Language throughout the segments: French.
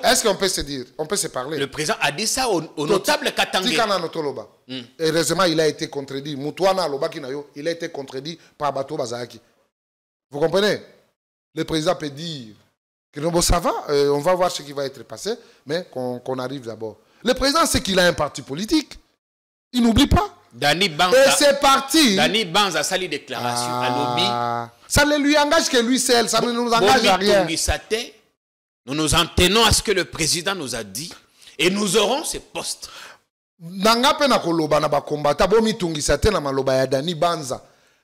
Est-ce qu'on peut se dire, on peut se parler? Le président a dit ça au notable Katangé. Heureusement, il a été contredit. Il a été contredit par Bato Bazaki. Vous comprenez? Le président peut dire que bon, ça va, on va voir ce qui va être passé, mais qu'on arrive d'abord. Le président sait qu'il a un parti politique. Il n'oublie pas. Et c'est parti. Dani Banza sali déclaration à lobby. Ça ne lui engage que lui seul, ça ne nous engage à rien. Nous nous en tenons à ce que le président nous a dit et nous aurons ces postes.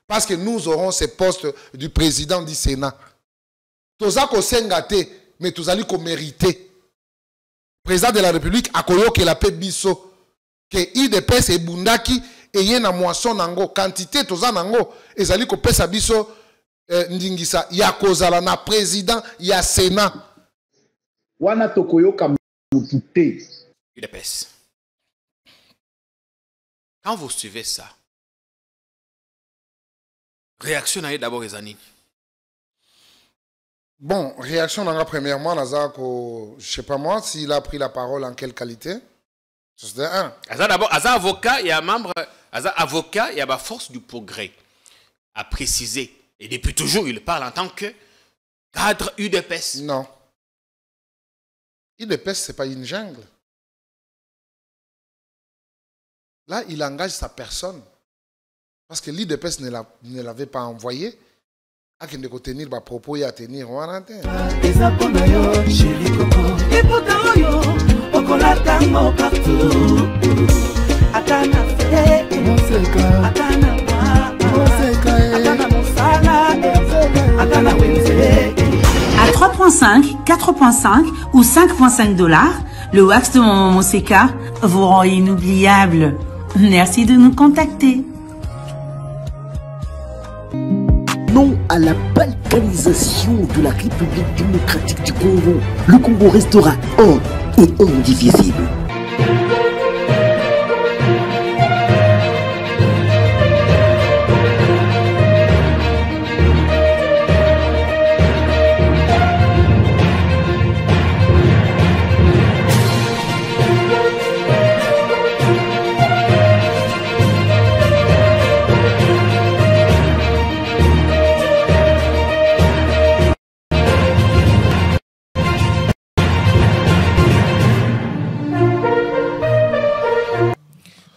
Parce que nous aurons ces postes du président du Sénat. Tozako sengate, mais tous allons mériter. Président de la République, akoyo que la paix biso, que IDPS et Bundaki et yena moisson nango quantité toza nango ezali ko pesa biso ndingisa ya kozala na président ya Sénat. Wana tokoyo ka mutute. UDPS. Quand vous suivez ça, réaction à d'abord les années. Bon, réaction dans la première mois, je ne sais pas moi s'il a pris la parole en quelle qualité. C'est un. D'abord, avocat, il y a membre, avocat, il y a la force du progrès à préciser. Et depuis toujours, il parle en tant que cadre UDPS. Non. UDPS, ce n'est pas une jungle. Là, il engage sa personne. Parce que l'UDPS ne l'avait pas envoyé. À qui ne tenir ma propos et à tenir on a À 3,5, 4,5 ou 5,5 $, le wax de Maman Moseka vous rend inoubliable. Merci de nous contacter. Non à la balkanisation de la République démocratique du Congo. Le Congo restera un et indivisible.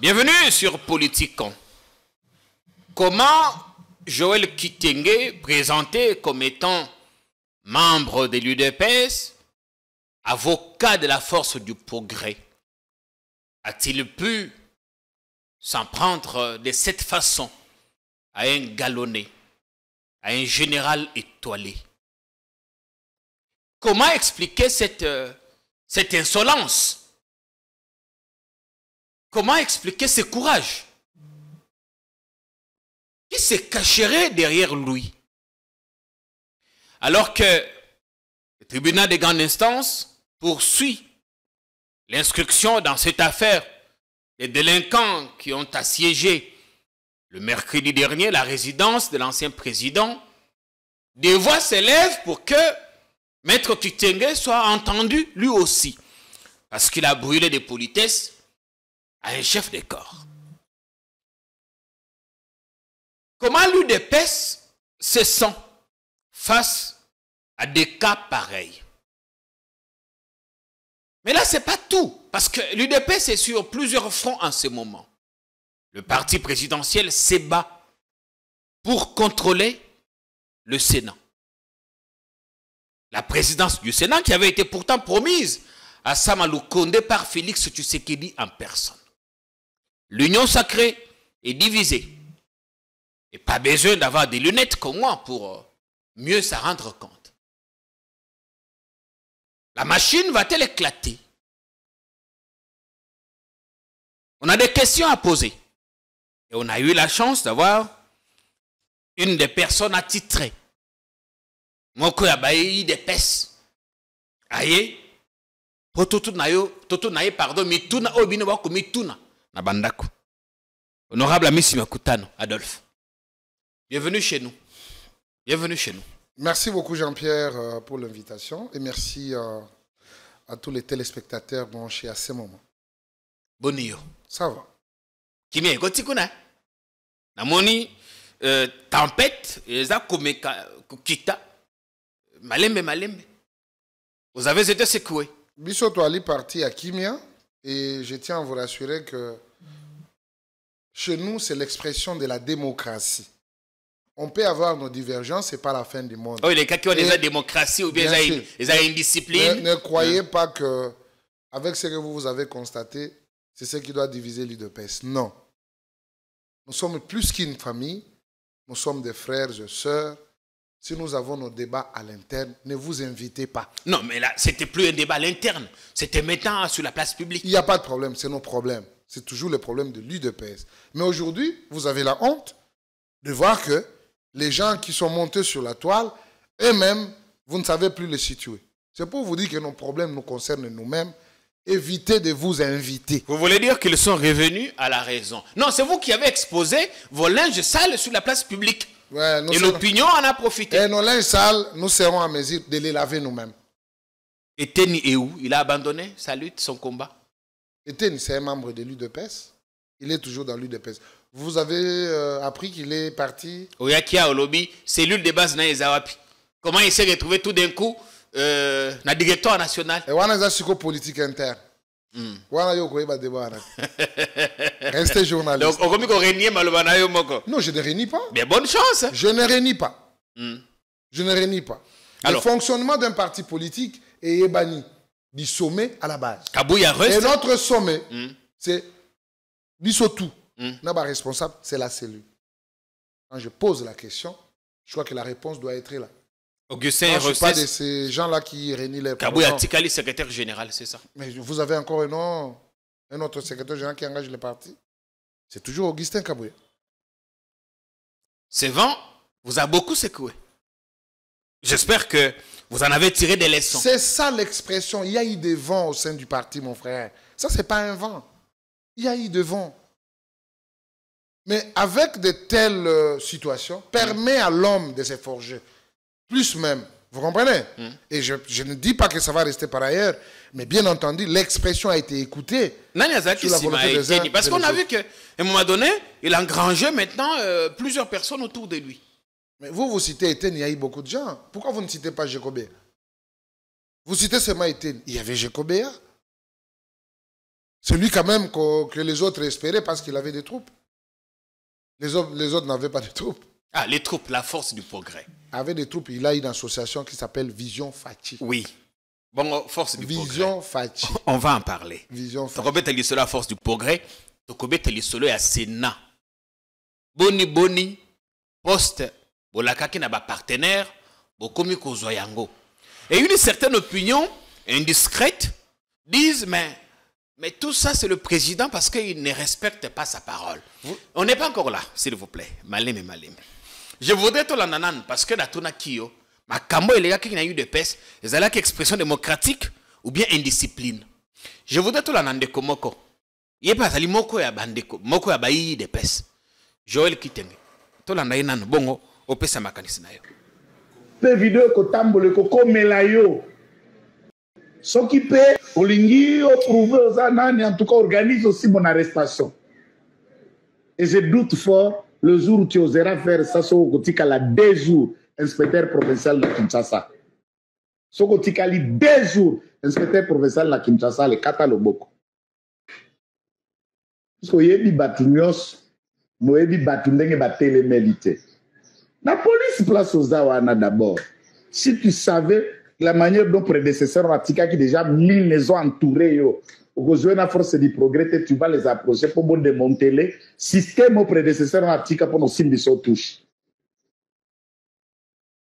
Bienvenue sur Politikon. Comment Joël Kitenge, présenté comme étant membre de l'UDPS, avocat de la force du progrès, a-t-il pu s'en prendre de cette façon à un galonné, à un général étoilé? Comment expliquer cette insolence? Comment expliquer ce courage? Qui se cacherait derrière lui? Alors que le tribunal de grande instance poursuit l'instruction dans cette affaire des délinquants qui ont assiégé le mercredi dernier la résidence de l'ancien président, des voix s'élèvent pour que Maître Kitenge soit entendu lui aussi, parce qu'il a brûlé des politesses à un chef de corps. Comment l'UDPS se sent face à des cas pareils? Mais là, ce n'est pas tout, parce que l'UDPS est sur plusieurs fronts en ce moment. Le parti présidentiel se bat pour contrôler le Sénat. La présidence du Sénat qui avait été pourtant promise à Sama Lukonde par Félix Tshisekedi en personne. L'union sacrée est divisée. Et pas besoin d'avoir des lunettes comme moi pour mieux s'en rendre compte. La machine va-t-elle éclater? On a des questions à poser. Et on a eu la chance d'avoir une des personnes attitrées. Moko ya bayi des pes. Aye. Pardon, mituna obino wako mituna. Nabandako. Honorable Amissi Makutano, Adolphe. Bienvenue chez nous. Bienvenue chez nous. Merci beaucoup Jean-Pierre pour l'invitation et merci à tous les téléspectateurs branchés à ce moment. Bonio. Ça va. Kimé, Gotikuna. Namoni, tempête, eza komeka kita. Malembe, malembe. Vous avez été secoué. Bissoto Ali parti à Kimia et je tiens à vous rassurer que chez nous, c'est l'expression de la démocratie. On peut avoir nos divergences, ce n'est pas la fin du monde. Oh, les cas qui ont déjà démocratie ou bien ils ont une discipline. Ne croyez pas que, avec ce que vous avez constaté, c'est ce qui doit diviser l'UDPS. Non. Nous sommes plus qu'une famille. Nous sommes des frères et sœurs. Si nous avons nos débats à l'interne, ne vous invitez pas. Non, mais là, c'était plus un débat à l'interne. C'était maintenant sur la place publique. Il n'y a pas de problème, c'est nos problèmes. C'est toujours le problème de l'UDPS. Mais aujourd'hui, vous avez la honte de voir que les gens qui sont montés sur la toile, eux-mêmes, vous ne savez plus les situer. C'est pour vous dire que nos problèmes nous concernent nous-mêmes. Évitez de vous inviter. Vous voulez dire qu'ils sont revenus à la raison. Non, c'est vous qui avez exposé vos linges sales sur la place publique. Ouais, et l'opinion en a profité. Et nos linges sales, nous serons à mesure de les laver nous-mêmes. Et Teni est où? Il a abandonné sa lutte, son combat? Et Teni, c'est un membre de l'UDPS. Il est toujours dans l'UDPS. Vous avez appris qu'il est parti? Oyakia Olobi, cellule de base na Ezawapi. Comment il s'est retrouvé tout d'un coup na directoire national? Et wana za politique interne. Wana yo koyeba débat. Restez journaliste. Donc, on renie malobana yo moko. Non, je ne renie pas. Mais bonne chance. Je ne renie pas. Je ne renie pas. Alors, le fonctionnement d'un parti politique est banni du sommet à la base. Kabouya reste. Et notre sommet, c'est Bissotou. Notre responsable, c'est la cellule. Quand je pose la question, je crois que la réponse doit être là. Augustin je ne suis pas de ces gens-là qui renient les Kabouya Tikali, secrétaire général, c'est ça. Mais vous avez encore un nom, un autre secrétaire général qui engage les partis. C'est toujours Augustin Kabouya. Ce vent vous a beaucoup secoué. J'espère que vous en avez tiré des leçons. C'est ça l'expression. Il y a eu des vents au sein du parti, mon frère. Ça, ce n'est pas un vent. Il y a eu des vents. Mais avec de telles situations, permet à l'homme de se forger. Plus même. Vous comprenez? Et je ne dis pas que ça va rester par ailleurs, mais bien entendu, l'expression a été écoutée. Parce qu'on a vu qu'à un moment donné, il a engrangé maintenant plusieurs personnes autour de lui. Mais vous citez Etienne, il y a eu beaucoup de gens. Pourquoi vous ne citez pas Jekobea? Vous citez seulement Etienne. Il y avait Jekobea. C'est lui quand même que les autres espéraient parce qu'il avait des troupes. Les autres n'avaient pas de troupes. Ah, les troupes, la force du progrès. Avec des troupes, il a une association qui s'appelle Vision Fachi. Oui. Bon, force du progrès. Vision Fachi. On va en parler. Vision Fachi. Robert Elisolo, la force du progrès. Robert Elisolo est à Sénat. Boni, poste, bolakaki na ba partenaire, bokomi kozoyango. Et une certaine opinion indiscrète disent, mais tout ça, c'est le président parce qu'il ne respecte pas sa parole. On n'est pas encore là, s'il vous plaît. Malem. Je voudrais tout l'ananan parce que dans ton akio, ma kambo il y a qui n'a eu de peste, ils ont expression démocratique ou bien indiscipline. Je voudrais tout l'ananan komoko. Il n'y a pas de moko ya bandeko, moko ya bayi de peste. Joël Kitenge. Tout l'ananan bongo, au pesa makanisina yo. Pe vidéo ko tambole ko komela yo. Ce qui peut, Olingi, prouver aux anani, en tout cas, organise aussi mon arrestation. Et je doute fort, le jour où tu oseras faire ça, Sokotika la 2 jours, inspecteur provincial de Kinshasa. Sokotika li 2 jours, inspecteur provincial de Kinshasa, le Kata Loboko. Parce que yebi batunyos, moyebi batundenge batele melite. La police place aux awana d'abord. Si tu savais la manière dont prédécesseurs Ratika qui déjà 1000 les ont entourés, au besoin de la force du progrès, tu vas les approcher pour démonter le système au prédécesseur Ratika pour nos signes de son touche.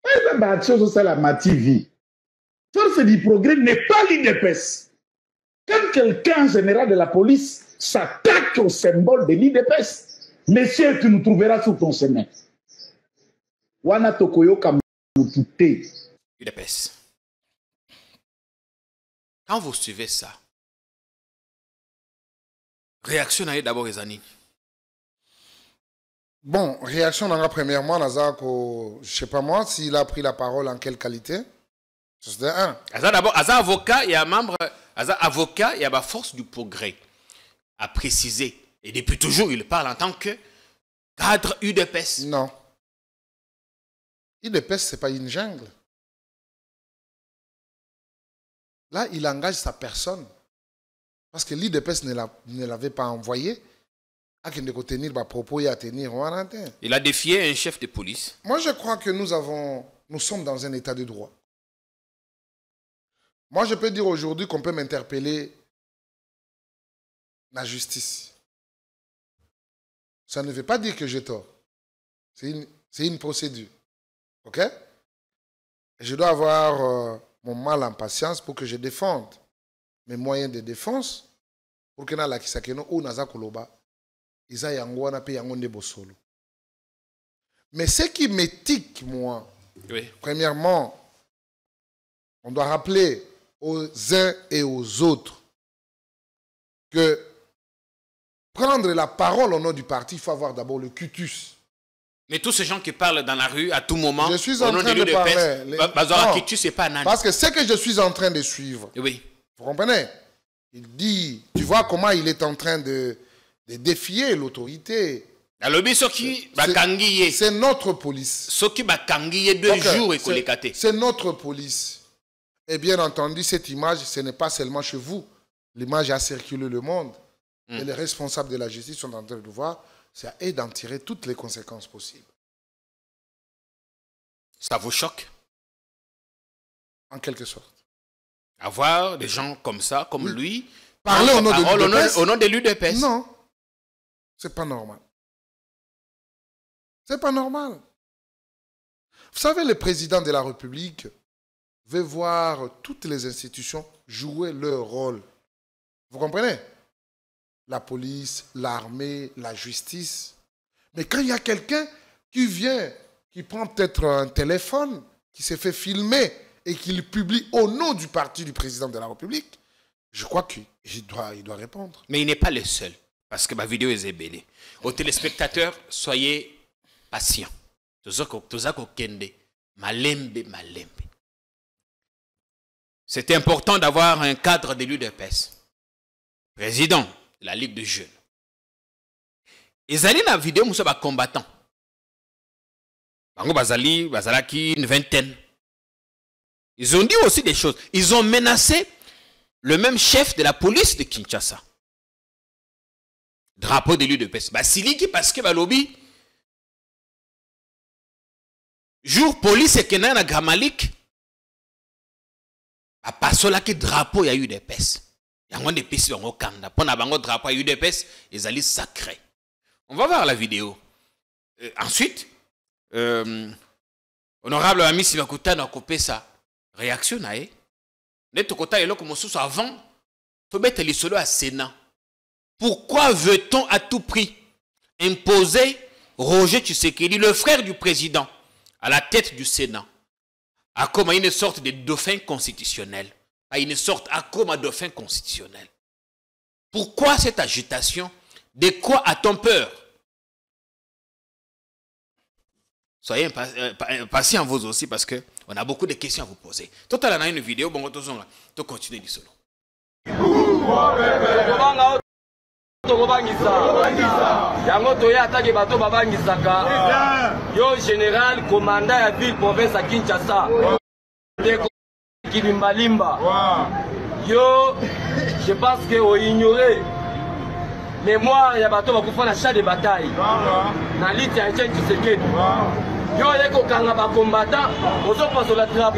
C'est la mativi. Force du progrès n'est pas l'IDPS. Quand quelqu'un en général de la police s'attaque au symbole de l'IDPS, monsieur, tu nous trouveras sur ton chemin. Wana tokoyo kamutute. UDPS. Quand vous suivez ça, réaction d'abord les années. Bon, réaction dans la premièrement, je ne sais pas moi s'il a pris la parole en quelle qualité. C'est un. D'abord, avocat, il y a membre, avocat, il y a la force du progrès à préciser. Et depuis toujours, il parle en tant que cadre UDPS. Non. UDPS, ce n'est pas une jungle. Là, il engage sa personne. Parce que l'UDPS ne l'avait pas envoyé. Il a défié un chef de police. Moi, je crois que nous sommes dans un état de droit. Moi, je peux dire aujourd'hui qu'on peut m'interpeller la justice. Ça ne veut pas dire que j'ai tort. C'est une procédure. OK? Je dois avoir mon mal en patience pour que je défende mes moyens de défense pour que la kisakeno ou naza koloba isa yangwana pe yangonde bosolo. Mais ce qui m'étique, moi, oui. Premièrement, on doit rappeler aux uns et aux autres que prendre la parole au nom du parti, il faut avoir d'abord le cutus. Mais tous ces gens qui parlent dans la rue à tout moment, je suis en train de parler. Parce que ce que je suis en train de suivre, oui. Vous comprenez? Il dit, tu vois comment il est en train de défier l'autorité. C'est notre police. C'est notre police. Et bien entendu, cette image, ce n'est pas seulement chez vous. L'image a circulé le monde. Et les responsables de la justice sont en train de voir. C'est à eux d'en tirer toutes les conséquences possibles. Ça vous choque? En quelque sorte. Avoir des gens comme ça, comme lui, parler au nom de l'UDPS? Non. C'est pas normal. C'est pas normal. Vous savez, le président de la République veut voir toutes les institutions jouer leur rôle. Vous comprenez? La police, l'armée, la justice. Mais quand il y a quelqu'un qui vient, qui prend peut-être un téléphone, qui s'est fait filmer et qui le publie au nom du parti du président de la République, je crois qu'il doit répondre. Mais il n'est pas le seul, parce que ma vidéo est ébélée. Aux téléspectateurs, soyez patients. C'est important d'avoir un cadre de l'UDPS. Président de la Ligue de jeunes. Ils allaient dans la vidéo, nous sommes combattants. Bazalaki, une vingtaine. Ils ont dit aussi des choses. Ils ont menacé le même chef de la police de Kinshasa. Drapeau de l'UDPS. Basiliki parce que Balobi, jour police et Kenan à Gramalik, a passé là que drapeau y a eu des UDPS. Il y a des PC dans le Canada. Pour un drapeau UDPS, ils allaient sacrés. On va voir la vidéo. Ensuite, honorable ami Simakuta n'a coupé sa réaction. Avant, il faut mettre les solos à Sénat. Pourquoi veut-on à tout prix imposer Roger Tshisekedi, le frère du président, à la tête du Sénat, à comme une sorte de dauphin constitutionnel? À une sorte comme un dauphin constitutionnel. Pourquoi cette agitation? De quoi a-t-on peur? Soyez patients vous aussi parce qu'on a beaucoup de questions à vous poser. Tout à l'heure, on a une vidéo, bon, on continue du solo. Yo général commandant à ville province à Kinshasa. Kilimbalimba. Yo, je pense que vous ignorez mémoire, il y a bateau va faire la chat de bataille. Dans l'île, il y a un chien qui se quitte. Yo, il y a un combattant, on se passe sur la trappe.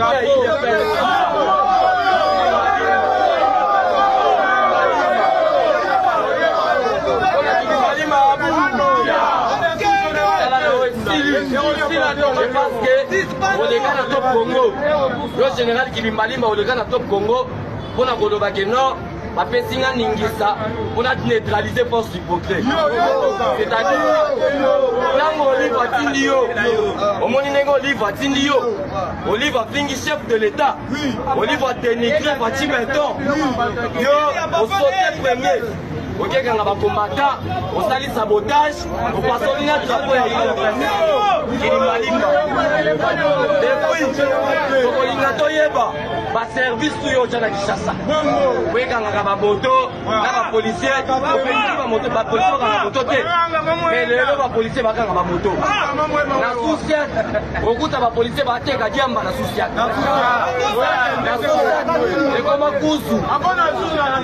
Je pense que au Lega na top Congo, le général Kilimbalimba au Lega na top Congo, pour la Koloba Keno, a Pessinga Ningisa, pour la neutraliser force du progrès. C'est-à-dire, là on livre à Tindio, au Moninego livre à Tindio, au livre à Fingi chef de l'État, au livre à Ténégri, à Timenton, au sauté premier. okekanga bakombata osali sabotage opasoli na drapeau ya kilimalimba depuis tokolinga toyeba baservice tuyo otya na Kinshasa oyekangaka bamoto na bapolisier opelisi bamoto bapolisier bakanga moto te mais lelo bapolisier bakanga bamoto na susiat okuta bapolisier bateka diamba na susiat ekoma kuzu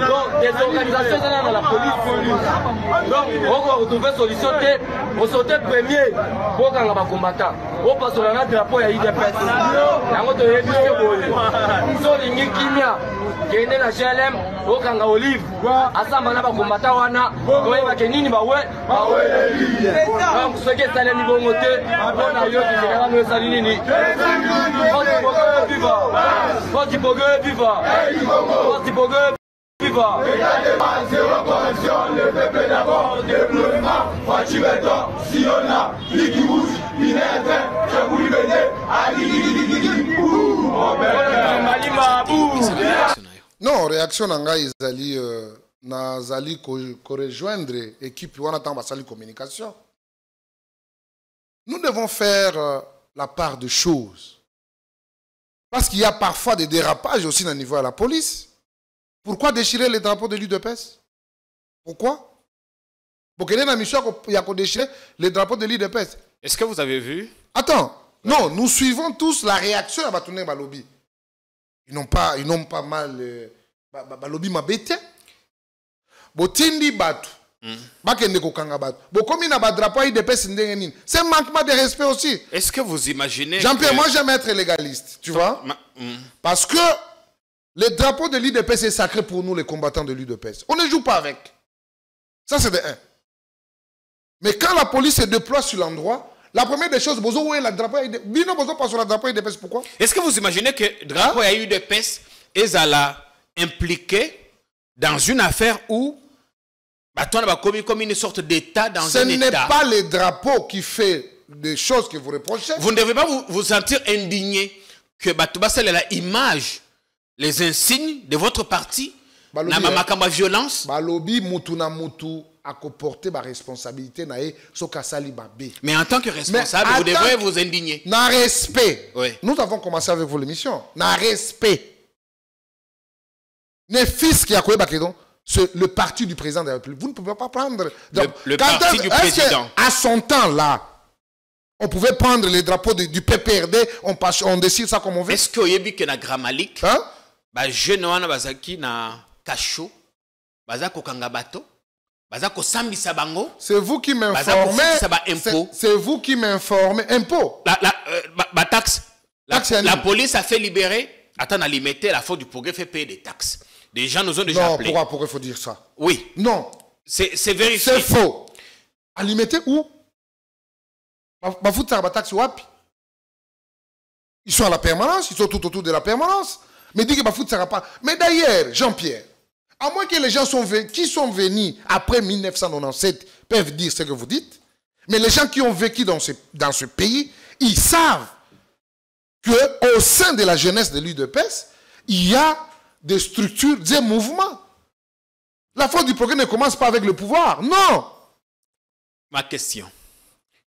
donc des organisations dans la police donc oko retrouver solution te osote premier bokanga bakombata opasola na drapeau ya IDPS yango toyebise boye solingi kimia kende na GLM okanga Olive asamba na bakombata wana toyebake nini bawe donc soki esalemi bongo te mpona yo général no esali nini Otipoge viva viva. Zéro corruption, le peuple d'abord, développement, Fachibeto, Siona, Likiwus, Pinete, Chaboulibede, Non, réaction nanga izali nazali ko rejoindre équipe wana tamba sali communication. Nous devons faire la part de choses. Parce qu'il y a parfois des dérapages aussi au niveau de la police. Pourquoi déchirer les drapeaux de l'UDPS? Pourquoi? Pour qu'il y ait une mission, il y a qu'on déchirer les drapeaux de l'UDPS. Est-ce que vous avez vu? Attends, non, nous suivons tous la réaction à Batouné Balobi. Ils n'ont pas mal. Balobi m'a bêté. Botindi Batou. Bakende kokanga Batou. Bokomi na drapeau IDPS ndengenin. C'est un manquement de respect aussi. Est-ce que vous imaginez Jean-Pierre, moi j'aime être légaliste, tu vois? Parce que le drapeau de l'UDPS est sacré pour nous, les combattants de l'UDPS. On ne joue pas avec. Ça, c'est de un. Mais quand la police se déploie sur l'endroit, la première des choses, Bozo, où est la drapeau IDPS? Bino Bozo passe sur la drapeau IDPS, pourquoi? Est-ce que vous imaginez que le drapeau IDPS est impliqué dans une affaire où on a commis comme une sorte d'État dans un État? Ce n'est pas le drapeau qui fait des choses que vous reprochez. Vous ne devez pas vous sentir indigné que Batouba c'est l'image, les insignes de votre parti, na mamakamba violence. Balobi mutuna mutu a comporté ma responsabilité nae sokasali babé. Mais en tant que responsable, vous devrez vous indigner. Na respect. Oui. Nous avons commencé avec vous l'émission. Na respect. Ne fils qui a quoi bakedon? Le parti du président de la République. Vous ne pouvez pas prendre le parti du président. À son temps là, on pouvait prendre les drapeaux du PPRD, on décide ça comme on veut. Est-ce que vous avez vu que na Gramalik, hein? Bah jeune wana bazaki na Kacho, bazako kangabato, bazako sambisa bango. C'est vous qui m'informez. C'est vous qui m'informez. Impôt. La taxe. La police a fait libérer. Attends, à limiter la faute du progrès fait payer des taxes. Des gens nous ont déjà appelés. Non, pourquoi il faut dire ça? Oui. Non. C'est vérifié. C'est faux. À limiter où? Ils sont à la permanence, ils sont tout autour de la permanence. Mais dis que Bafout ne pas. Mais d'ailleurs, Jean-Pierre, à moins que les gens qui sont venus après 1997 peuvent dire ce que vous dites, mais les gens qui ont vécu dans ce pays, ils savent qu'au sein de la jeunesse de l'UDPS, il y a des structures, des mouvements. La faute du progrès ne commence pas avec le pouvoir, non. Ma question.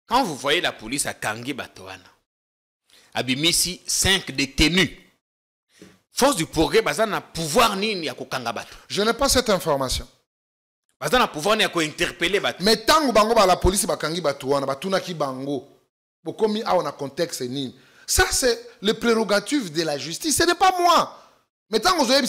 Quand vous voyez la police à Kangi Batoana, à Bimisi, 5 détenus, force du progrès, bazana pouvoir ni à Kokanga Bato. Je n'ai pas cette information. Bazana pouvoir ni à interpeller Bato. Mais tant que la police ba Kangi Batoana, batuna ki bango, bokomi a on a contexte ni. Ça c'est le prérogative de la justice. Ce n'est pas moi. Mais tant que vous avez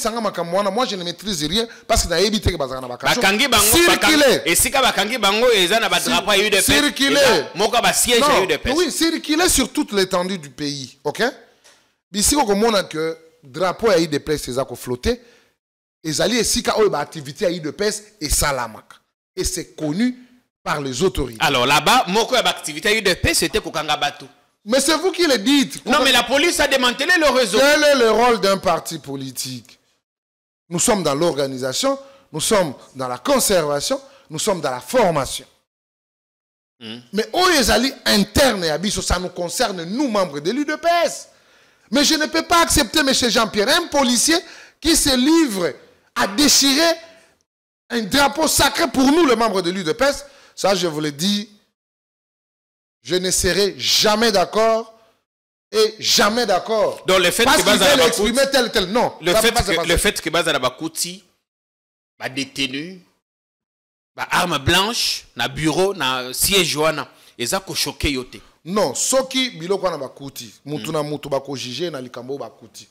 moi je ne maîtrise rien parce que naebi te bazana bakacho. Bakangi bango circuler. Et si ka bakangi bango ezana ba drapeau ya UDPS. Circuler. Moka ba siège ya UDPS. Oui, circuler sur toute l'étendue du pays, OK? Ici on comprend que drapeau ya UDPS c'est ça ko flotter. Ezali esika o ba activité ya UDPS et salamaka. Et c'est connu par les autorités. Alors là-bas, moko ya activité ya UDPS c'était kokanga bato. Mais c'est vous qui le dites. Non, mais la police a démantelé le réseau. Quel est le rôle d'un parti politique? Nous sommes dans l'organisation, nous sommes dans la conservation, nous sommes dans la formation. Mais Oyezali interne et Abisso, ça nous concerne, nous, membres de l'UDPS. Mais je ne peux pas accepter, M. Jean-Pierre, un policier qui se livre à déchirer un drapeau sacré pour nous, les membres de l'UDPS. Ça, je vous le dis, je ne serai jamais d'accord et jamais d'accord. Donc le fait parce que qu'ils Bazara veulent exprimer tel, non. Le fait que Bazara Bakouti va détenu, arme blanche, na bureau, na siège wana, eza ko choqué yote. Non, soki biloko na bakouti, mutu na mutu bako jige na likambo bakouti.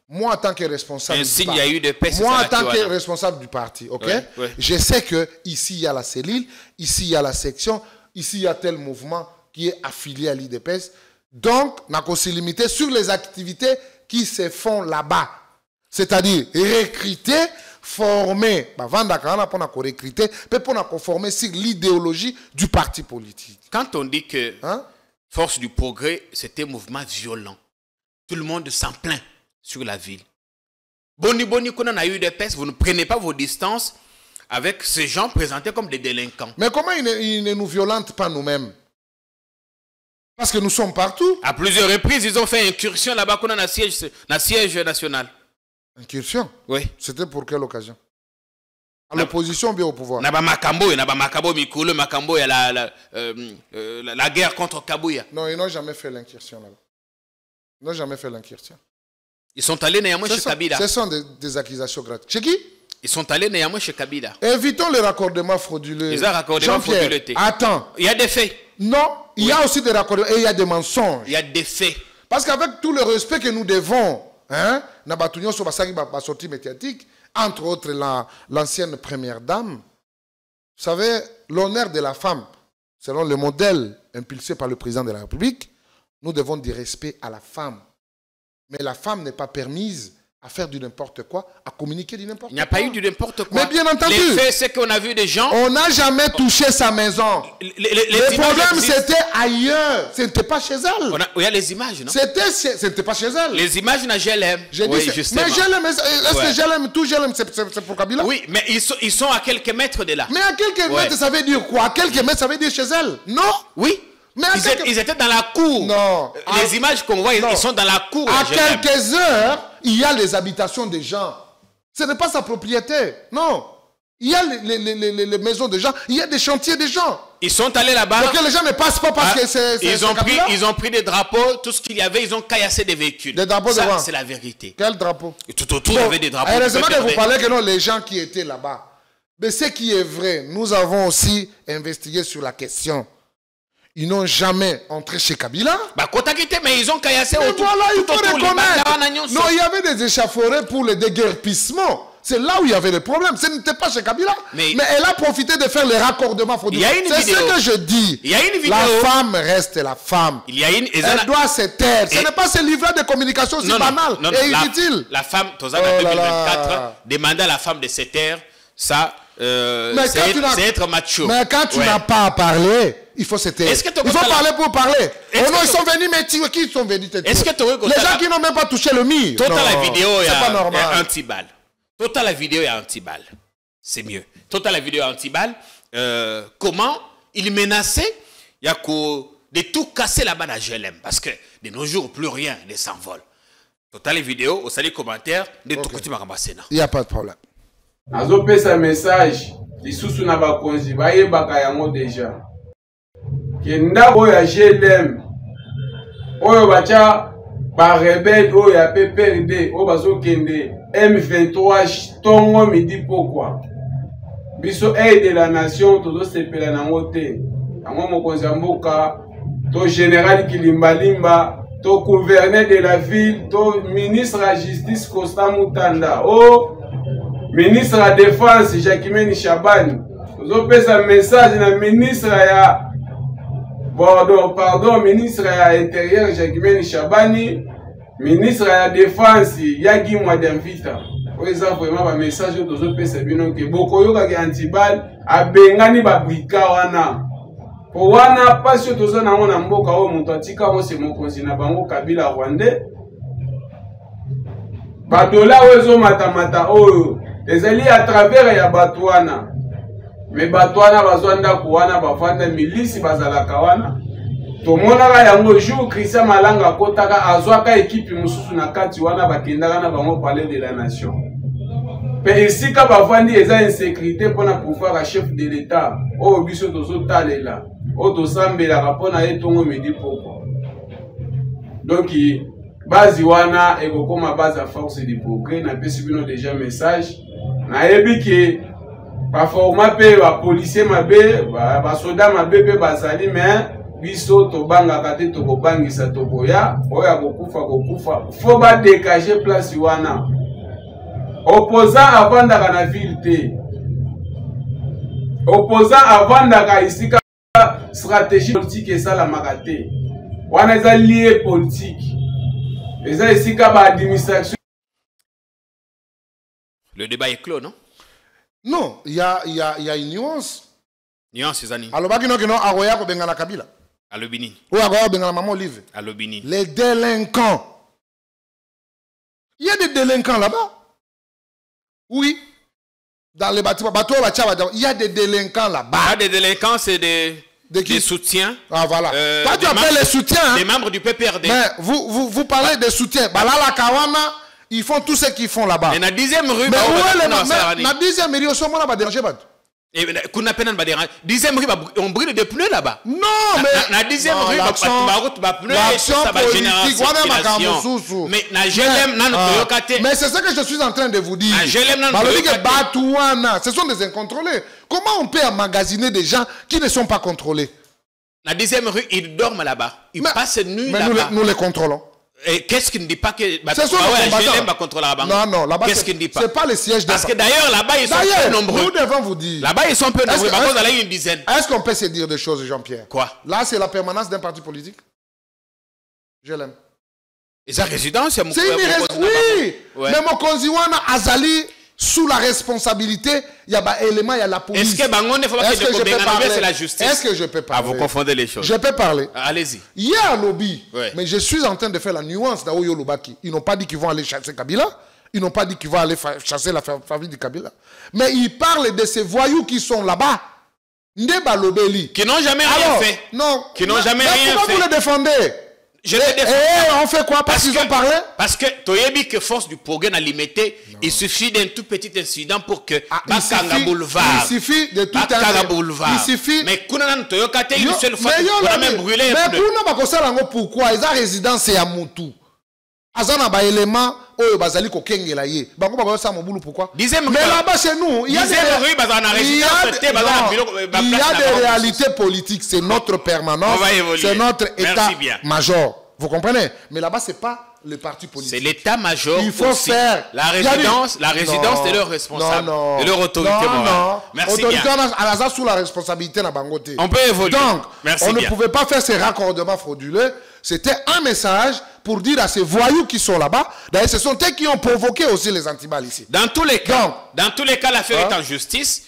Moi, en tant que responsable du parti, moi, en tant que responsable du parti, ok, ouais. Je sais que ici il y a la cellule, ici il y a la section, ici il y a tel mouvement qui est affilié à l'IDPS. Donc, on a se limiter sur les activités qui se font là-bas. C'est-à-dire recruter, former, recruter, pour former sur l'idéologie du parti politique. Quand on dit que Force du Progrès, c'était un mouvement violent, tout le monde s'en plaint sur la ville. Boni, qu'on a eu des pestes, vous ne prenez pas vos distances avec ces gens présentés comme des délinquants. Mais comment ils ne nous violentent pas nous-mêmes? Parce que nous sommes partout. À plusieurs reprises, ils ont fait incursion là-bas qu'on a un siège national. Incursion? Oui. C'était pour quelle occasion? À l'opposition ou bien au pouvoir? Naba Makambo, Mikoulo, Makambo, il y a la guerre contre Kabouya. Non, ils n'ont jamais fait l'incursion là-bas. Ils n'ont jamais fait l'incursion. Ils sont allés néanmoins chez Kabila. Ce sont des accusations gratuites. Chez qui? Ils sont allés néanmoins chez Kabila. Évitons les raccordements frauduleux. Les raccordements frauduleux. Attends. Il y a des faits. Non, il y a aussi des raccordements et il y a des mensonges. Il y a des faits. Parce qu'avec tout le respect que nous devons, Nabatunion sur la sortie médiatique, entre autres l'ancienne première dame, vous savez, l'honneur de la femme, selon le modèle impulsé par le président de la République, nous devons du respect à la femme. Mais la femme n'est pas permise à faire du n'importe quoi, à communiquer du n'importe quoi. Il n'y a pas eu du n'importe quoi. Mais bien entendu. Les faits, c'est qu'on a vu des gens... On n'a jamais touché sa maison. Le problème, c'était ailleurs. Ce n'était pas chez elle. Il y a les images, non? Ce n'était pas chez elle. Les images, je l'aime. Oui, justement. Mais je l'aime. Est-ce que je l'aime? Tout je l'aime, c'est pour Kabila? Oui, mais ils sont à quelques mètres de là. Mais à quelques mètres, ça veut dire quoi? À quelques mètres, ça veut dire chez elle? Non? Oui. Mais ils étaient dans la cour. Non. Les images qu'on voit, ils sont dans la cour. À quelques heures, il y a les habitations des gens. Ce n'est pas sa propriété. Non. Il y a les maisons des gens. Il y a des chantiers des gens. Ils sont allés là-bas. Donc les gens ne passent pas parce que c'est... Ils ont pris des drapeaux, tout ce qu'il y avait, ils ont caillassé des véhicules. Des drapeaux de quoi? C'est la vérité. Quel drapeau? Et tout autour, il y avait des drapeaux. Heureusement que vous parlez que non, les gens qui étaient là-bas. Mais ce qui est vrai, nous avons aussi investigué sur la question. Ils n'ont jamais entré chez Kabila. Mais ils ont caillassé autour. Voilà, il faut reconnaître. Non, il y avait des échauffourées pour le déguerpissement. C'est là où il y avait le problème. Ce n'était pas chez Kabila. Mais elle a profité de faire les raccordements frauduleux. C'est ce que je dis. Il y a une vidéo. La femme reste la femme. Elle doit se taire. Ce n'est pas ce livret de communication si banal et inutile. La femme, en 2024, demander à la femme de se taire, ça, c'est être macho. Mais quand tu n'as pas à parler, il faut se taire. Il faut parler pour parler. Oh non, ils sont venus, mais qui sont venus te dire? Les gens qui n'ont même pas touché le mur. Total la vidéo, il y a anti-balle. Total la vidéo, il y a anti-balle. C'est mieux. Total la vidéo anti-balle. Comment il menaçait de tout casser là-bas dans GLM. Parce que de nos jours, plus rien ne s'envole. Total la vidéo, au salut commentaire, de tout côté, il n'y a pas de problème. Azopesa un message lisusu na bakonzi bayebaka yango deja ke ndako ya GLM oyo bacha ba rebelle oyo ya PPRD oyo bazokende M23 tongo midi pokwa biso aide de la nation tozosepela nango te yango mokonzi ya mboka to général Kilimbalimba to gouverneur de la ville to ministre ya justice Costa Mutanda ministre de la Défense, Jacquemin Chabani, vous avez un message à ministre ya ministre de l'Intérieur, Jacquemin Chabani, ministre de la Défense, Yagi Mwadamvita. Vous avez vraiment un message que vous avez beaucoup de antibal à Bengani Babrika wana. Pour wana, pas sûr que vous avez un mboka ou Mutatika, c'est mon conseil Bango Kabila Rwandais. Badola wezo matamata oyo. Ezali à travers ya Batouana. Mais Batouana bazwanda kuwana bafanda milisi bazalaka wana. Tomonaka yango jour Christian Malanga kotaka azwaka équipe mususu na kati wana bakendaka na bango palais de la nation. Mais ici, quand bavandi ils ont insécurité pour pouvoir à chef de l'État, oh biso tozo talela, oh tosambela rapona etongo medi pourquoi. Donc baziwana et comme base à force de progrès, n'a pas suivi déjà message. Na yebi que ba format pe ba policier mabe, ba soldat mabe pe bazali mais biso to banga kate to kobangisa to boya, oya kokufa, faut ba dégager place wana. Opposant avant d'aka na ville te. Opposant avant d'aka ici stratégie politique et ça la makate. Wana eza lié politique. Eza ici ka ba administration. Le débat est clos, non? Non, il y a une nuance. Nuance, c'est Zani. Alors, il y a Aroya qui la Kabila. Alobini. Ou Aroya qui Maman Olive. Alobini. Les délinquants. Il y a des délinquants là-bas. Oui. Dans les bâtiments. Il y a des délinquants là-bas. Il y a des délinquants, c'est des soutiens. Ah, voilà. Toi, tu appelles les soutiens. Des membres du PPRD. Mais vous parlez des soutiens. Bah là, la Kawana. Ils font tout ce qu'ils font là-bas. Mais dans la 10e rue, mais où est la 10e rue, on va déranger. Et qu'on a peine à déranger. 10e rue, on brûle des pneus là-bas. Non, mais. La 10e rue, ça va générer circulation. Mais mais c'est ce que je suis en train de vous dire. Ce sont des incontrôlés. Comment on peut emmagasiner des gens qui ne sont pas contrôlés? La 10e rue, ils dorment là-bas. Ils passent nuit là-bas. Nous les contrôlons. Et qu'est-ce qui ne dit pas que c'est sur non, là-bas, qu'est-ce qui ne dit pas? C'est pas les sièges parce que d'ailleurs là-bas ils sont peu nombreux. Nous devons vous dire. Là-bas ils sont peu nombreux. Par contre, là il y a une dizaine. Est-ce qu'on peut se dire des choses, Jean-Pierre? Quoi? Là c'est la permanence d'un parti politique. Je l'aime. Et sa résidence, c'est une résidence. Oui. Ouais. Mais mon Konziwana Azali sous la responsabilité, il y a des éléments, il y a la police. Est-ce que Bangon ne faut pas que je peux parler? C'est la justice. Est-ce que je peux parler? Ah, vous confondez les choses. Je peux parler. Allez-y. Il y a un lobby, mais je suis en train de faire la nuance d'Aoyo Lobaki. Ils n'ont pas dit qu'ils vont aller chasser Kabila. Ils n'ont pas dit qu'ils vont aller chasser la famille de Kabila. Mais ils parlent de ces voyous qui sont là-bas. Ndeba Lobeli. Qui n'ont jamais rien fait. Non. Qui n'ont jamais rien fait. Pourquoi vous les défendez? Je les défends. On fait quoi? Parce qu'ils ont parlé? Parce que Toyebi que force du progrès n'a limité, il suffit d'un tout petit incident pour que Bakanga Boulevard. Il suffit de tout Bakanga Boulevard. Il suffit. Mais Kunanan Toyokate, une seule fois, on a même brûlé. Mais pourquoi? Ils ont résidence à Moutou. Azana ba élément oyo bazali ko kengela ye. Bango ba sa mobulu pourquoi? Mais là-bas chez nous, il y a des réalités politiques, c'est notre permanence, c'est notre état-major. Vous comprenez? Mais là-bas c'est pas le parti politique. C'est l'état-major. Il faut faire la résidence c'est leur responsable, de leur autorité morale. Merci bien. Autorité sous la responsabilité na bangote. On peut évoluer. Donc, on ne pouvait pas faire ces raccordements frauduleux. C'était un message pour dire à ces voyous qui sont là-bas. D'ailleurs, ce sont eux qui ont provoqué aussi les antibales ici. Dans tous les cas, l'affaire est en justice.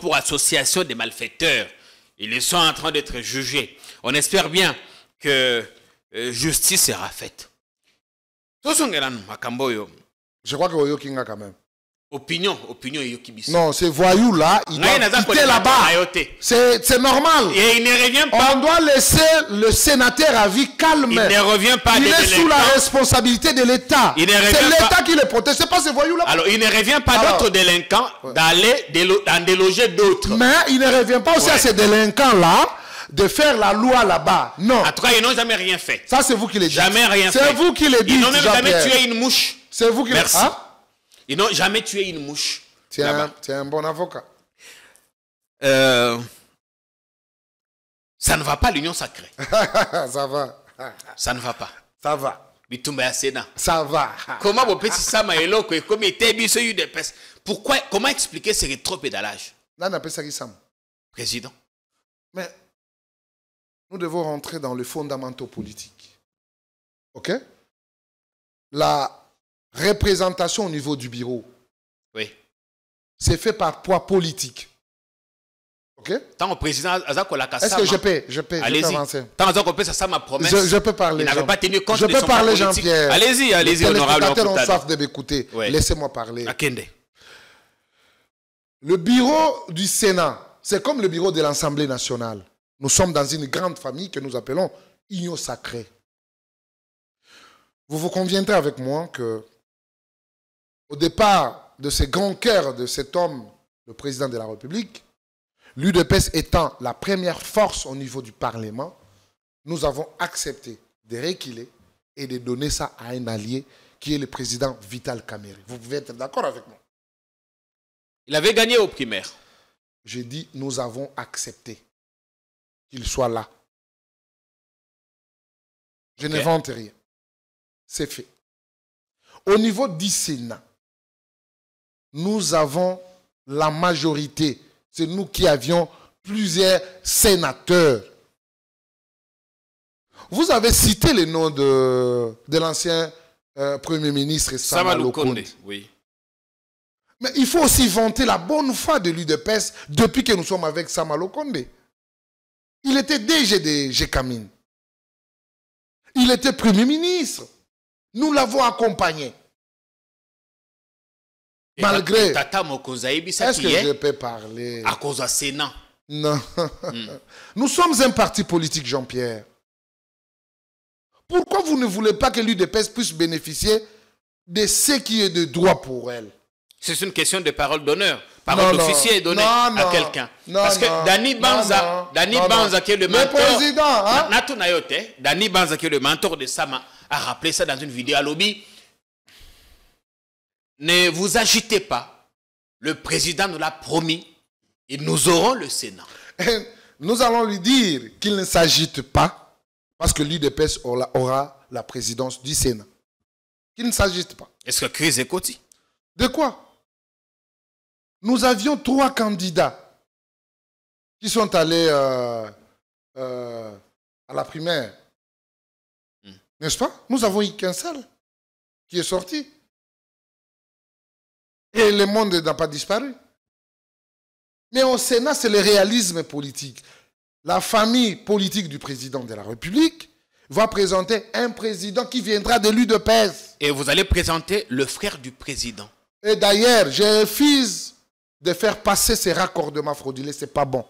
Pour association des malfaiteurs, ils sont en train d'être jugés. On espère bien que justice sera faite. Je crois que Oyo Kinga quand même. Opinion non, ces voyous-là, ils doivent quitter là-bas. C'est normal. Et il ne revient pas. On doit laisser le sénateur à vie calme. Il ne revient pas. Il est sous la responsabilité de l'État. C'est l'État qui le protège. C'est pas ces voyous-là. Alors, il ne revient pas d'autres délinquants d'aller en déloger d'autres. Mais il ne revient pas aussi à ces délinquants-là de faire la loi là-bas. Non. En tout cas, ils n'ont jamais rien fait. Ça, c'est vous qui le dites. Jamais rien fait. C'est vous qui le dites. Ils n'ont même jamais tué une mouche. C'est vous qui le dites. Ils n'ont jamais tué une mouche. Tu es un bon avocat. Ça ne va pas, l'union sacrée. Ça va. Ça ne va pas. Ça va. Ça va. Comment vous petit Sama et l'autre, comme il était de peste. Pourquoi, comment expliquer ce rétropédalage? Là, on appelle ça Sam. Président. Mais nous devons rentrer dans les fondamentaux politiques. OK? La représentation au niveau du bureau. Oui. C'est fait par poids politique. OK? Tant au président est-ce que je peux avancer? Tant que ça ma promesse. Je peux parler. Il n'avait pas tenu compte de son parler, Jean-Pierre. Allez-y, honorable. Les téléspectateurs ont soif de m'écouter. Ouais. Laissez-moi parler. Akende. Le bureau du Sénat, c'est comme le bureau de l'Assemblée nationale. Nous sommes dans une grande famille que nous appelons Union sacrée. Vous conviendrez avec moi que au départ de ce grand cœur de cet homme, le président de la République, l'UDPS étant la première force au niveau du Parlement, nous avons accepté de reculer et de donner ça à un allié qui est le président Vital Kamerhe. Vous pouvez être d'accord avec moi? Il avait gagné aux primaires. J'ai dit, nous avons accepté qu'il soit là. Je n'invente rien. C'est fait. Au niveau du Sénat, nous avons la majorité. C'est nous qui avions plusieurs sénateurs. Vous avez cité le nom de l'ancien Premier ministre Sama Lukonde. Oui. Mais il faut aussi vanter la bonne foi de l'UDPS depuis que nous sommes avec Sama Lukonde. Il était DG de GECAMIN. Il était Premier ministre. Nous l'avons accompagné. Malgré... Est-ce que je peux parler? À cause du Sénat. Non. Nous sommes un parti politique, Jean-Pierre. Pourquoi vous ne voulez pas que l'UDPS puisse bénéficier de ce qui est de droit pour elle? C'est une question de parole d'honneur. Parole d'officier est donnée à quelqu'un. Parce que Dani Banza, qui est le mentor... Le président, hein? Dani Banza, qui est le mentor de Sama, a rappelé ça dans une vidéo à lobby. Ne vous agitez pas. Le président nous l'a promis. Et nous aurons le Sénat. Nous allons lui dire qu'il ne s'agite pas. Parce que l'UDPS aura la présidence du Sénat. Qu'il ne s'agite pas. Est-ce que crise est côté? De quoi? Nous avions 3 candidats qui sont allés à la primaire. N'est-ce pas? Nous avons eu qu'un seul qui est sorti. Et le monde n'a pas disparu. Mais au Sénat, c'est le réalisme politique. La famille politique du président de la République va présenter un président qui viendra de l'UDPS. Et vous allez présenter le frère du président. Et d'ailleurs, je refuse de faire passer ces raccordements frauduleux. Ce n'est pas bon.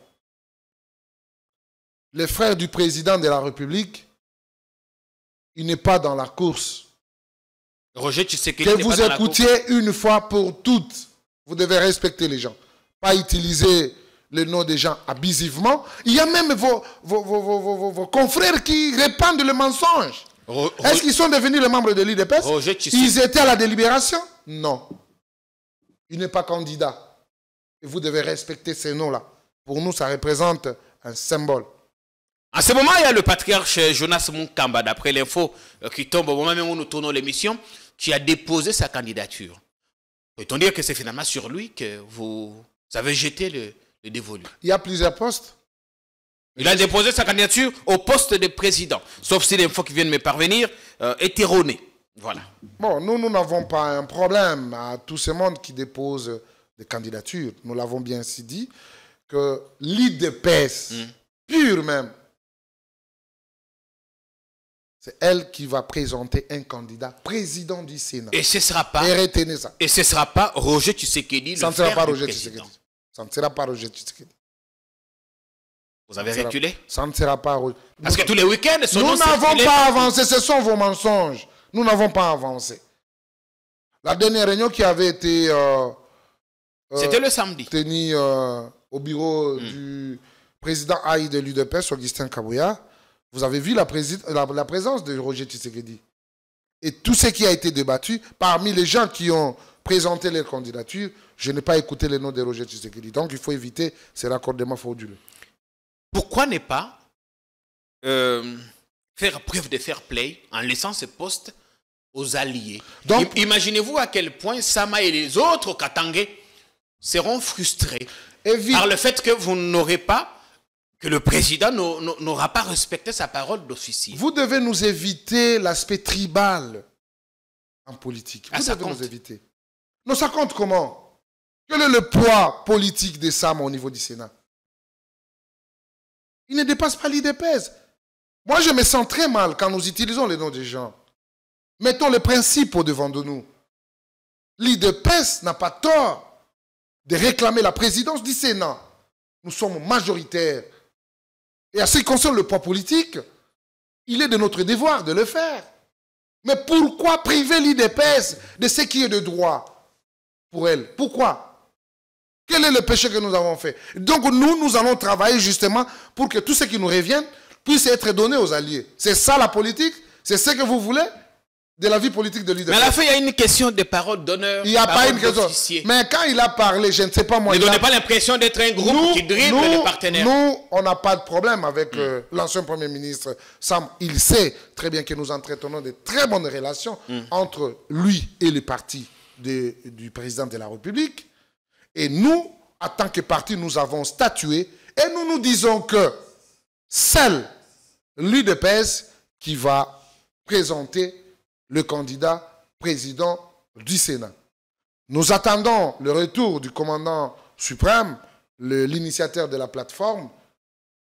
Le frère du président de la République, il n'est pas dans la course. Roger Tshisekedi que vous écoutiez une fois pour toutes. Vous devez respecter les gens. Pas utiliser le nom des gens abusivement. Il y a même vos confrères qui répandent le mensonge. Est-ce qu'ils sont devenus les membres de l'UDPS? Ils étaient à la délibération? Non. Il n'est pas candidat. Et vous devez respecter ces noms-là. Pour nous, ça représente un symbole. En ce moment, il y a le patriarche Jonas Munkamba, d'après l'info qui tombe au moment même où nous tournons l'émission, qui a déposé sa candidature. Peut-on dire que c'est finalement sur lui que vous avez jeté le dévolu? Il y a plusieurs postes. Il a déposé sa candidature au poste de président. Sauf si l'info qui vient de me parvenir est erronée. Voilà. Bon, nous n'avons pas un problème à tout ce monde qui dépose des candidatures. Nous l'avons bien ainsi dit que l'UDPS, pure même, c'est elle qui va présenter un candidat président du Sénat. Et ce ne sera pas. Et retenez ça. Et ce ne sera pas Roger Tshisekedi, le frère du président. Ça ne sera pas Roger Tshisekedi. Vous avez reculé? Ça ne sera pas Roger. Parce que tous les week-ends, nous n'avons pas avancé. Ce sont vos mensonges. Nous n'avons pas avancé. La dernière réunion qui avait été c'était le samedi. Tenue au bureau du président AI de l'UDPS, Augustin Kabouya. Vous avez vu la présence de Roger Tshisekedi. Et tout ce qui a été débattu, parmi les gens qui ont présenté les candidatures, je n'ai pas écouté le nom de Roger Tshisekedi. Donc il faut éviter ces raccordements frauduleux. Pourquoi ne pas faire preuve de fair play en laissant ce poste aux alliés? Donc, imaginez-vous à quel point Sama et les autres Katangais seront frustrés par le fait que vous n'aurez pas, que le président n'aura pas respecté sa parole d'officier. Vous devez nous éviter l'aspect tribal en politique. Vous devez nous éviter. Non, ça compte comment? Quel est le poids politique des Sam au niveau du Sénat? Il ne dépasse pas l'UDPS. Moi, je me sens très mal quand nous utilisons les noms des gens. Mettons les principes au-devant de nous. L'UDPS n'a pas tort de réclamer la présidence du Sénat. Nous sommes majoritaires. Et à ce qui concerne le poids politique, il est de notre devoir de le faire. Mais pourquoi priver l'UDPS de ce qui est de droit? pour elle. Pourquoi? Quel est le péché que nous avons fait? Donc nous allons travailler justement pour que tout ce qui nous revient puisse être donné aux alliés. C'est ça la politique? C'est ce que vous voulez de la vie politique de l'UDPS? Mais à la fin, il y a une question de parole d'honneur. Il n'y a pas une question. Mais quand il a parlé, je ne sais pas moi... Ne donnez pas l'impression d'être un groupe qui dribble les partenaires. Nous, on n'a pas de problème avec l'ancien Premier ministre Sam. Il sait très bien que nous entretenons de très bonnes relations entre lui et le parti du président de la République. Et nous, en tant que parti, nous avons statué et nous nous disons que seul l'UDPS qui va présenter le candidat président du Sénat. Nous attendons le retour du commandant suprême, l'initiateur de la plateforme,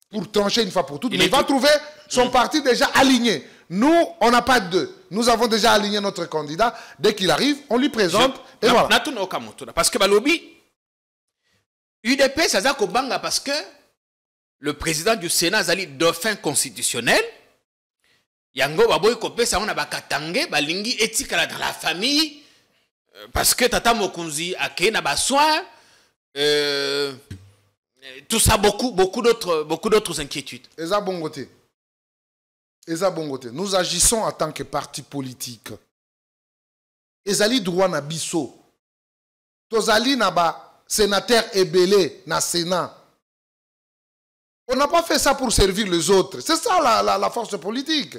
pour trancher une fois pour toutes. Mais il va trouver son parti déjà aligné. Nous, on n'a pas de deux. Nous avons déjà aligné notre candidat. Dès qu'il arrive, on lui présente. Et voilà. Parce que Balobi, UDP, ça a Kobanga parce que le président du Sénat, Zali, dauphin constitutionnel, Yango baboy kopé ça on a bakatangé balingi éthique dans la famille parce que tata Mokunzi a créé na soin tout ça beaucoup d'autres inquiétudes. Eza bongote. Nous agissons en tant que parti politique. Ezali droit na biso. Tozali na ba sénateur ebélé na Sénat. On n'a pas fait ça pour servir les autres. C'est ça la force politique.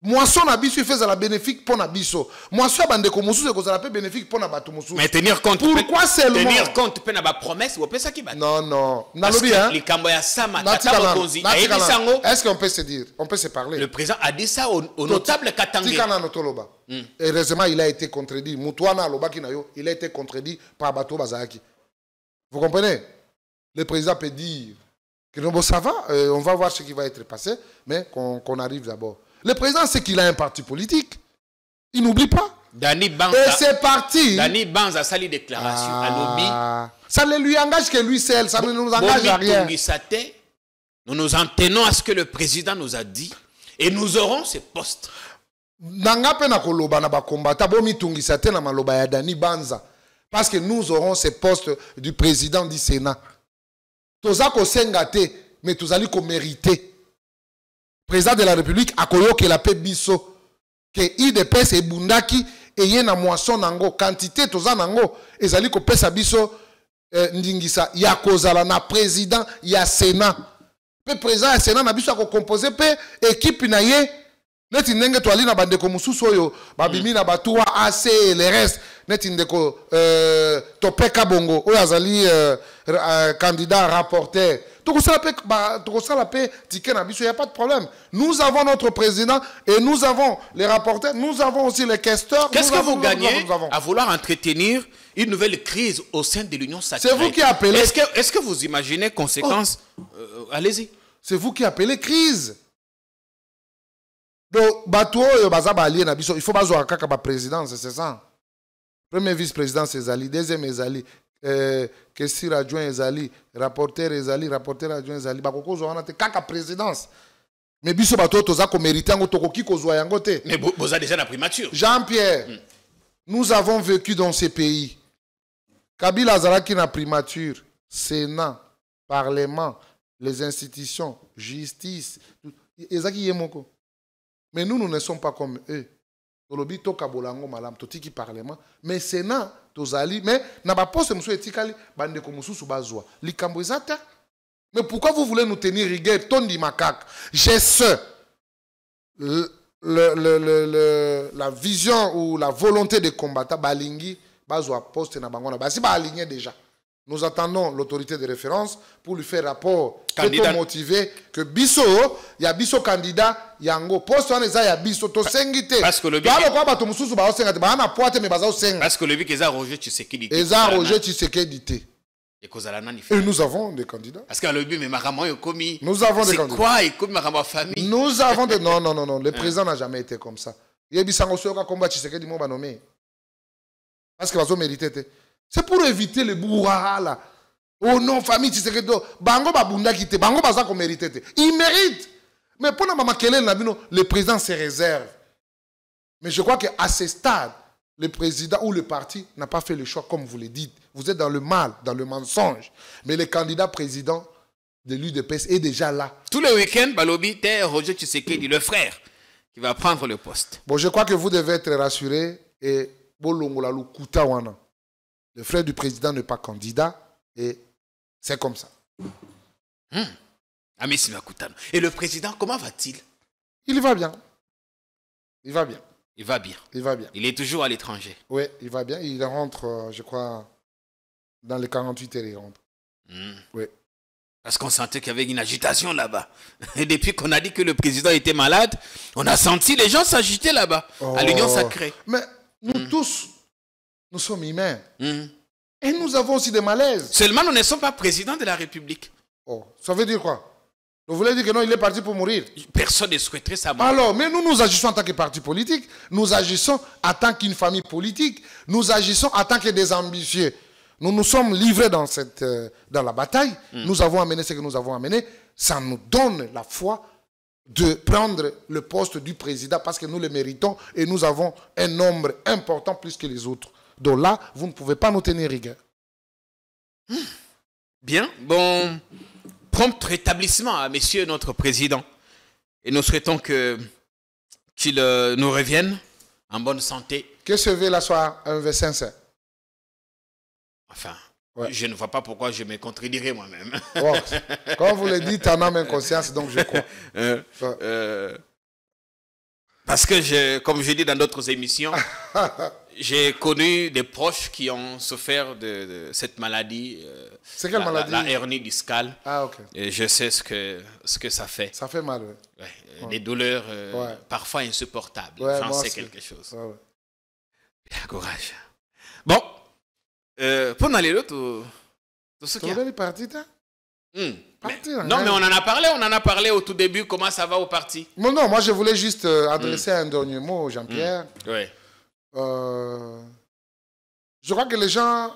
Moisson na biso fait la bénéfique pour na biso. Moisson bande ko mususu ko la bénéfique pour na batu mususu. Mais tenir compte. Pourquoi seulement? Tenir compte pe na ba promesse ou pe ça qui bat. Non. Nalobi hein. Les kambo ya sama Est-ce qu'on peut se dire, on peut se parler? Le président a dit ça au notable Katangé. Tikana notoloba. Heureusement il a été contredit. Mutuana lobaki na yo, il a été contredit par Bato Bazaki. Vous comprenez? Le président peut dire que non, bon, ça va, on va voir ce qui va être passé, mais qu'on arrive d'abord. Le président sait qu'il a un parti politique. Il n'oublie pas. Dani Banza, et c'est parti. Dani Banza a sali déclaration à lobby. Ça ne lui engage que lui seul. Ça ne nous engage à rien. Nous nous en tenons à ce que le président nous a dit. Et nous aurons ces postes. Parce que nous aurons ces postes du président du Sénat. Tozako sengate, mais tozali ko mérité. Président de la République a koyo que la paix biso que IDPS et Bundaki et yena moisson nango quantité toza nango ezali ko pesa biso ndingisa ya kozala na président ya Sénat. Pe président ya Sénat na biso ko composer pe équipe na ye neti ndenge to ali na bande ko mususu oyo babimi na batuwa AC les restes neti ndeko Topeka Bongo oyo azali candidat rapporteur. Il n'y a pas de problème. Nous avons notre président et nous avons les rapporteurs, nous avons aussi les questeurs. Qu'est-ce que vous gagnez à vouloir entretenir une nouvelle crise au sein de l'Union sacrée? C'est vous qui appelez. Est-ce que vous imaginez conséquences? Allez-y. C'est vous qui appelez crise. Donc, il faut pas la présidence, c'est ça. Premier vice-président, c'est Zali. Deuxième, c'est Zali. Kessir adjoint Ezali, rapporteur adjoint Ezali, bakoko zoana te kaka présidence. Mais biso bato toza ko mériter ngo tokoki ko zoa yango te. Mais vous avez déjà la primature. Jean-Pierre, nous avons vécu dans ces pays. Kabila azalaki na primature, Sénat, Parlement, les institutions, justice, ezaki yemoko. Mais nous ne sommes pas comme eux. Tolobi to kabolango malam totiki parlement mais Sénat tozali mais na ba poste musu etikali bande ko mususu bazwa likambo ezata. Mais pourquoi vous voulez nous tenir rigueur tondi makak? J'ai la vision ou la volonté de combattre balingi bazwa poste na bango na basi ba aligné déjà. Nous attendons l'autorité de référence pour lui faire rapport candidat motivé que biso ya biso candidat yango poste on eza ya biso to sengité parce que le but eza Roger Tshisekedi et nous avons des candidats parce que le but mais makambo yokomi nous avons des candidats. C'est quoi ekomi makambo famille? Nous avons des non le président n'a jamais été comme ça. Yebisango soka combat Tshisekedi mo ba nommé parce que bazo mérité. C'est pour éviter le brouhaha là. Oh non, famille Tshisekedi, bango babunda kite, bango baza ko mérité. Il mérite. Mais pour na mama kele na bino, le président se réserve. Mais je crois qu'à ce stade, le président ou le parti n'a pas fait le choix comme vous le dites. Vous êtes dans le mal, dans le mensonge. Mais le candidat président de l'UDPS est déjà là. Tous les week-ends, Balobi, t'es Roger Tshisekedi, le frère, qui va prendre le poste. Bon, je crois que vous devez être rassurés. Et Bolongola Lukuta Wana, le frère du président n'est pas candidat. Et c'est comme ça. Amissi Makutano. Et le président, comment va-t-il? Il va bien. Il va bien. Il va bien. Il va bien. Il est toujours à l'étranger. Oui, il va bien. Il rentre, je crois, dans les 48 heures, il rentre. Oui. Parce qu'on sentait qu'il y avait une agitation là-bas. Et depuis qu'on a dit que le président était malade, on a senti les gens s'agiter là-bas, à l'Union Sacrée. Mais nous tous, nous sommes humains. Et nous avons aussi des malaises. Seulement, nous ne sommes pas président de la République. Oh, ça veut dire quoi? Vous voulez dire que non, il est parti pour mourir? Personne ne souhaiterait sa mort. Alors, mais nous agissons en tant que parti politique. Nous agissons en tant qu'une famille politique. Nous agissons en tant que des ambitieux. Nous nous sommes livrés dans la bataille. Nous avons amené ce que nous avons amené. Ça nous donne la foi de prendre le poste du président parce que nous le méritons et nous avons un nombre important plus que les autres. Donc là, vous ne pouvez pas nous tenir rigueur. Bien. Bon, prompt rétablissement à monsieur notre président. Et nous souhaitons qu'il nous revienne en bonne santé. Que ce vœu-là soit un vœu sincère. Enfin, je ne vois pas pourquoi je me contredirais moi-même. Bon, quand vous le dites en âme et conscience, donc je crois. Parce que, comme je dis dans d'autres émissions, j'ai connu des proches qui ont souffert de cette maladie. C'est quelle maladie? La hernie discale. Ah, ok. Et je sais ce que ça fait. Ça fait mal, oui. Des douleurs parfois insupportables. J'en sais quelque chose. Bien, courage. Bon. Pour aller là, tout ce qu'il y a. Tu es parti, non, mais on en a parlé au tout début. Comment ça va au parti? Non, moi je voulais juste adresser un dernier mot, Jean-Pierre. Oui. Je crois que les gens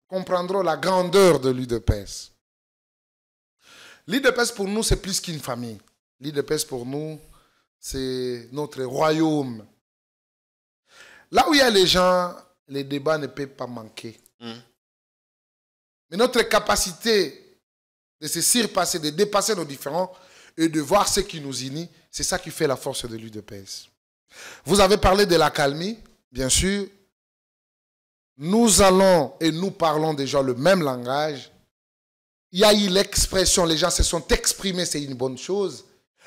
comprendront la grandeur de l'UDPS. L'UDPS pour nous, c'est plus qu'une famille. L'UDPS pour nous, c'est notre royaume. Là où il y a les gens, les débats ne peuvent pas manquer. Mais notre capacité de se surpasser, de dépasser nos différends et de voir ce qui nous unit, c'est ça qui fait la force de l'UDPS. Vous avez parlé de l'accalmie, bien sûr. Nous allons et nous parlons déjà le même langage. Il y a eu l'expression, les gens se sont exprimés, c'est une bonne chose.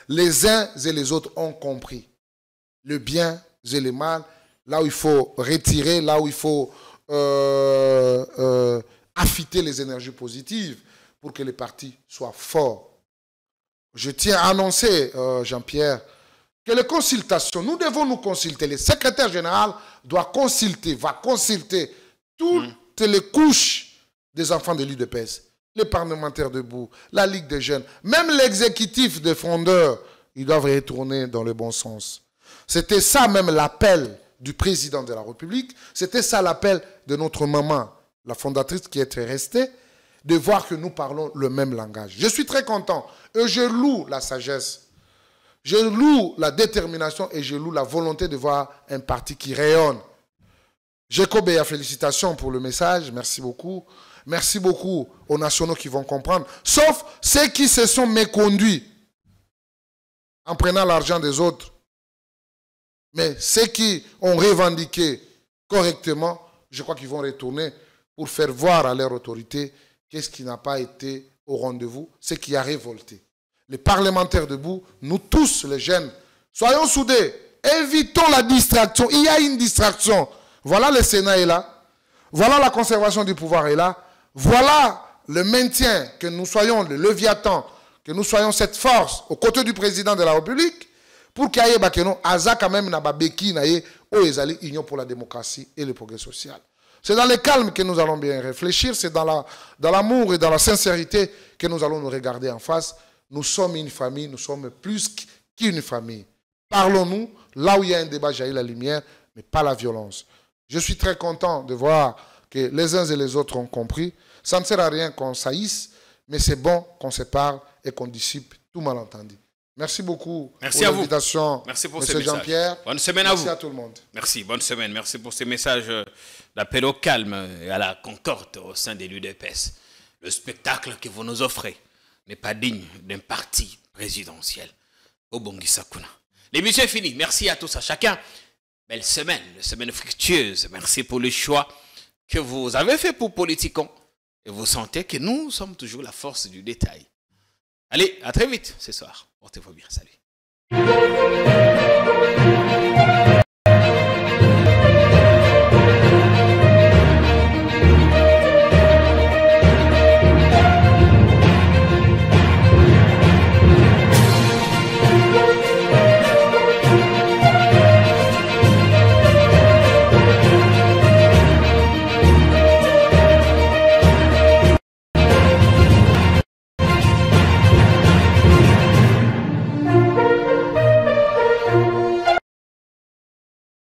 Les uns et les autres ont compris le bien et le mal, là où il faut retirer, là où il faut affûter les énergies positives pour que les partis soient forts. Je tiens à annoncer, Jean-Pierre, que les consultations, nous devons nous consulter. Le secrétaire général doit consulter, va consulter toutes les couches des enfants de l'UDPS, les parlementaires debout, la Ligue des jeunes, même l'exécutif des frondeurs, ils doivent retourner dans le bon sens. C'était ça même l'appel du président de la République, c'était ça l'appel de notre maman, la fondatrice qui est restée, de voir que nous parlons le même langage. Je suis très content et je loue la sagesse, je loue la détermination et je loue la volonté de voir un parti qui rayonne. Jacob Béa, félicitations pour le message, merci beaucoup. Merci beaucoup aux nationaux qui vont comprendre, sauf ceux qui se sont méconduits en prenant l'argent des autres. Mais ceux qui ont revendiqué correctement, je crois qu'ils vont retourner pour faire voir à leur autorité qu'est-ce qui n'a pas été au rendez-vous, ce qui a révolté. Les parlementaires debout, nous tous les jeunes, soyons soudés, évitons la distraction. Il y a une distraction. Voilà le Sénat est là, voilà la conservation du pouvoir est là, voilà le maintien, que nous soyons le Léviathan, que nous soyons cette force aux côtés du président de la République, pour qu'il y ait quand même une union pour la démocratie et le progrès social. C'est dans le calme que nous allons bien réfléchir, c'est dans l'amour et dans la sincérité que nous allons nous regarder en face. Nous sommes une famille, nous sommes plus qu'une famille. Parlons-nous, là où il y a un débat, jaillit la lumière, mais pas la violence. Je suis très content de voir que les uns et les autres ont compris. Ça ne sert à rien qu'on saillisse, mais c'est bon qu'on se parle et qu'on dissipe tout malentendu. Merci beaucoup Merci pour à vous. l'invitation. Merci pour Monsieur ces messages. Jean-Pierre. Bonne semaine à vous. Merci à tout le monde. Merci, bonne semaine. Merci pour ces messages d'appel au calme et à la concorde au sein de l'UDPS. Le spectacle que vous nous offrez n'est pas digne d'un parti présidentiel. Obongi Sakuna. L'émission est finie. Merci à tous, à chacun. Belle semaine, une semaine fructueuse. Merci pour le choix que vous avez fait pour Politicon. Et vous sentez que nous sommes toujours la force du détail. Allez, à très vite ce soir. Portez-vous bien. Salut.